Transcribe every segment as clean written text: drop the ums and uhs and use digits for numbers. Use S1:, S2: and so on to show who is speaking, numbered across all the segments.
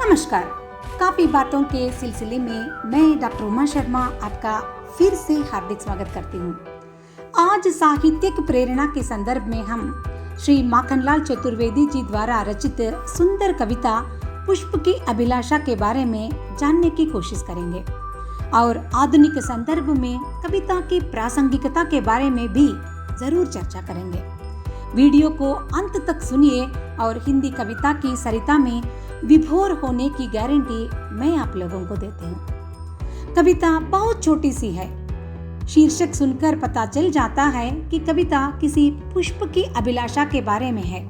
S1: नमस्कार। काफी बातों के सिलसिले में मैं डॉक्टर उमा शर्मा आपका फिर से हार्दिक स्वागत करती हूँ। आज साहित्यिक प्रेरणा के संदर्भ में हम श्री माखनलाल चतुर्वेदी जी द्वारा रचित सुंदर कविता पुष्प की अभिलाषा के बारे में जानने की कोशिश करेंगे और आधुनिक संदर्भ में कविता की प्रासंगिकता के बारे में भी जरूर चर्चा करेंगे। वीडियो को अंत तक सुनिए और हिंदी कविता की सरिता में विभोर होने की गारंटी मैं आप लोगों को देती हूँ। कविता बहुत छोटी सी है। शीर्षक सुनकर पता चल जाता है कि कविता किसी पुष्प की अभिलाषा के बारे में है।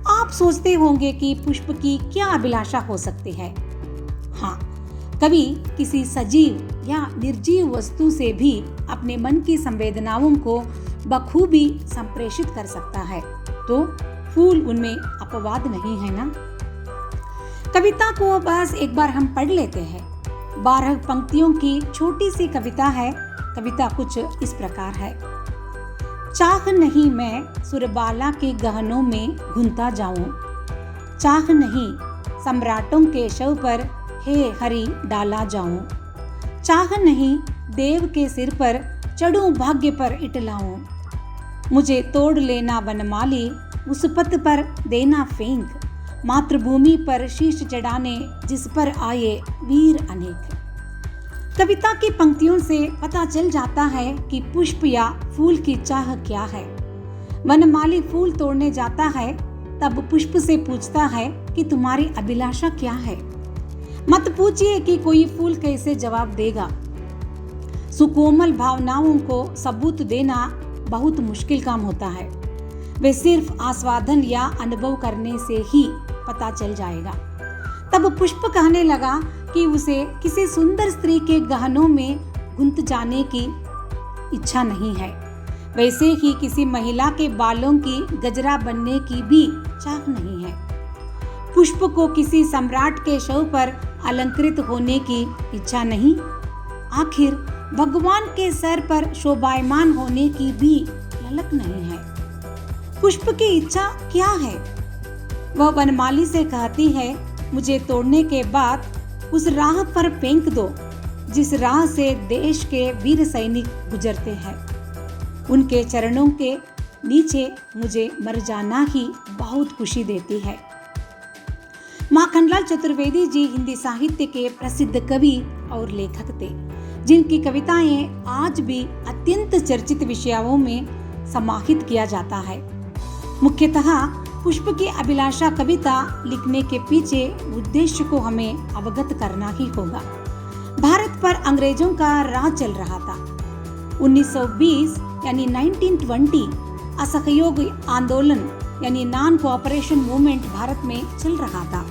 S1: आप सोचते होंगे कि पुष्प की क्या अभिलाषा हो सकती है। हाँ, कवि किसी सजीव या निर्जीव वस्तु से भी अपने मन की संवेदनाओं को बखूबी संप्रेषित कर सकता है, तो फूल उनमें अपवाद नहीं है ना। कविता को बस एक बार हम पढ़ लेते हैं। 12 पंक्तियों की छोटी सी कविता है। कविता कुछ इस प्रकार है। चाह नहीं मैं सुरबाला के गहनों में घुनता जाऊं, चाह नहीं सम्राटों के शव पर हे हरि डाला जाऊं, चाह नहीं देव के सिर पर चढ़ूं भाग्य पर इटलाऊं, मुझे तोड़ लेना वनमाली उस पथ पर देना फेंक, मातृभूमि पर शीश चढ़ाने जिस पर आए वीर अनेक। कविता की पंक्तियों से पता चल जाता है कि पुष्प या फूल की चाह क्या है। वनमाली फूल तोड़ने जाता है, तब पुष्प से पूछता है कि तुम्हारी अभिलाषा क्या है। मत पूछिए कि कोई फूल कैसे जवाब देगा। सुकोमल भावनाओं को सबूत देना बहुत मुश्किल काम होता है। वे सिर्फ आस्वादन या अनुभव करने से ही पता चल जाएगा। तब पुष्प कहने लगा कि उसे किसी सुंदर स्त्री के गहनों में गुंथ जाने की इच्छा नहीं है। वैसे ही किसी महिला के बालों की गजरा बनने की भी चाह नहीं है। पुष्प को किसी सम्राट के शव पर अलंकृत होने की इच्छा नहीं। आखिर भगवान के सर पर शोभायमान होने की भी ललक नहीं है। पुष्प की इच्छा क्या है? वह वनमाली से कहती है, मुझे तोड़ने के बाद उस राह पर फेंक दो जिस राह से देश के वीर सैनिक गुजरते हैं। उनके चरणों के नीचे मुझे मर जाना ही बहुत खुशी देती है। माखनलाल चतुर्वेदी जी हिंदी साहित्य के प्रसिद्ध कवि और लेखक थे, जिनकी कविताएं आज भी अत्यंत चर्चित विषयों में समाहित किया जाता है। मुख्यतः पुष्प की अभिलाषा कविता लिखने के पीछे उद्देश्य को हमें अवगत करना ही होगा। भारत पर अंग्रेजों का राज चल रहा था। 1920 यानी 1920 असहयोग आंदोलन यानी नॉन कोऑपरेशन मूवमेंट भारत में चल रहा था।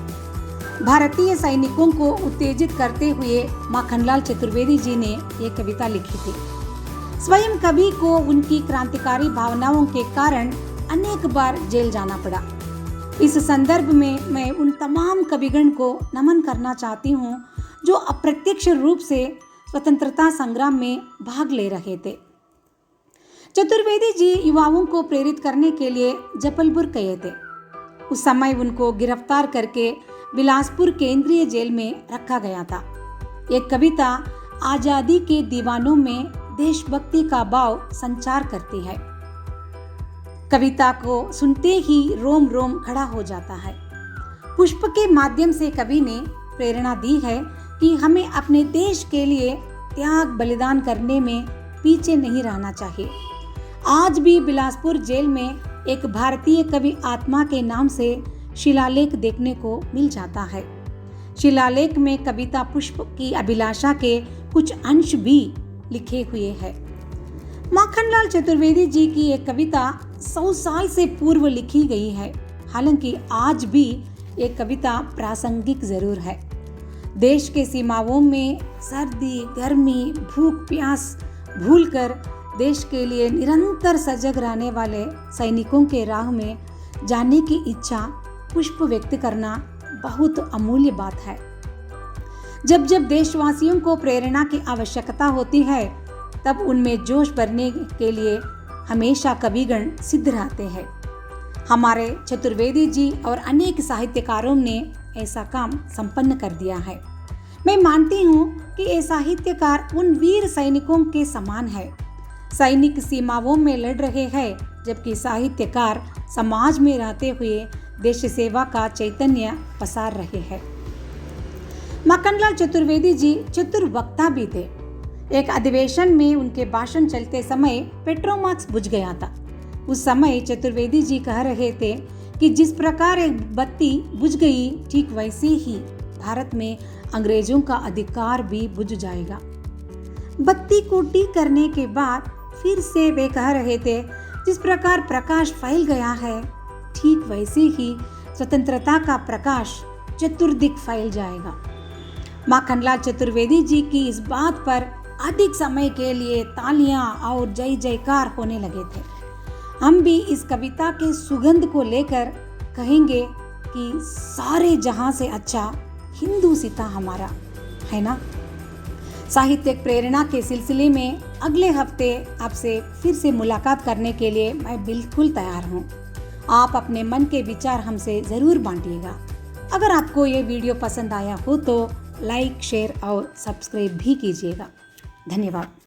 S1: भारतीय सैनिकों को उत्तेजित करते हुए माखनलाल चतुर्वेदी जी ने ये कविता लिखी थी। स्वयं कवि को उनकी क्रांतिकारी भावनाओं के कारण अनेक बार जेल जाना पड़ा। इस संदर्भ में मैं उन तमाम कविगण को नमन करना चाहती हूँ जो अप्रत्यक्ष रूप से स्वतंत्रता संग्राम में भाग ले रहे थे। चतुर्वेदी जी युवाओं को प्रेरित करने के लिए जबलपुर गए थे। उस समय उनको गिरफ्तार करके बिलासपुर केंद्रीय जेल में रखा गया था। एक कविता आजादी के दीवानों में देशभक्ति का भाव संचार करती है। कविता को सुनते ही रोम रोम खड़ा हो जाता है। पुष्प के माध्यम से कवि ने प्रेरणा दी है कि हमें अपने देश के लिए त्याग बलिदान करने में पीछे नहीं रहना चाहिए। आज भी बिलासपुर जेल में एक भारतीय कवि आत्मा के नाम से शिलालेख देखने को मिल जाता है। शिलालेख में कविता पुष्प की अभिलाषा के कुछ अंश भी लिखे हुए हैं। माखनलाल चतुर्वेदी जी की एक कविता 100 साल से पूर्व लिखी गई है। हालांकि आज भी एक कविता प्रासंगिक जरूर है। देश के सीमाओं में सर्दी, गर्मी, भूख, प्यास भूलकर देश के लिए निरंतर सजग रहने वाले सैनिकों के राह में जाने की इच्छा पुष्प व्यक्त करना बहुत अमूल्य बात है। जब जब देशवासियों को प्रेरणा की आवश्यकता होती है, तब उनमें जोश भरने के लिए हमेशा कविगण सिद्ध रहते हैं। हमारे चतुर्वेदी जी और अनेक साहित्यकारों ने ऐसा काम संपन्न कर दिया है। मैं मानती हूँ कि ये साहित्यकार उन वीर सैनिकों के समान है। सैनिक सीमाओं में लड़ रहे हैं, जबकि साहित्यकार समाज में रहते हुए देश सेवा का चैतन्य पसार रहे हैं। माखनलाल चतुर्वेदी जी चतुर वक्ता भी थे। एक अधिवेशन में उनके भाषण चलते समय पेट्रोमाक्स बुझ गया था। उस समय चतुर्वेदी जी कह रहे थे कि जिस प्रकार एक बत्ती बुझ गई, ठीक वैसे ही भारत में अंग्रेजों का अधिकार भी बुझ जाएगा। बत्ती को ठीक करने के बाद फिर से वे कह रहे थे, जिस प्रकार प्रकाश फैल गया है, ठीक वैसे ही स्वतंत्रता का प्रकाश चतुर्दिक फैल जाएगा। माखनलाल चतुर्वेदी जी की इस बात पर अधिक समय के लिए तालियां और जय जयकार होने लगे थे। हम भी इस कविता के सुगंध को लेकर कहेंगे कि सारे जहां से अच्छा हिंदू सीता हमारा, है ना। साहित्यिक प्रेरणा के सिलसिले में अगले हफ्ते आपसे फिर से मुलाकात करने के लिए मैं बिल्कुल तैयार हूँ। आप अपने मन के विचार हमसे ज़रूर बांटिएगा। अगर आपको ये वीडियो पसंद आया हो तो लाइक, शेयर और सब्सक्राइब भी कीजिएगा। धन्यवाद।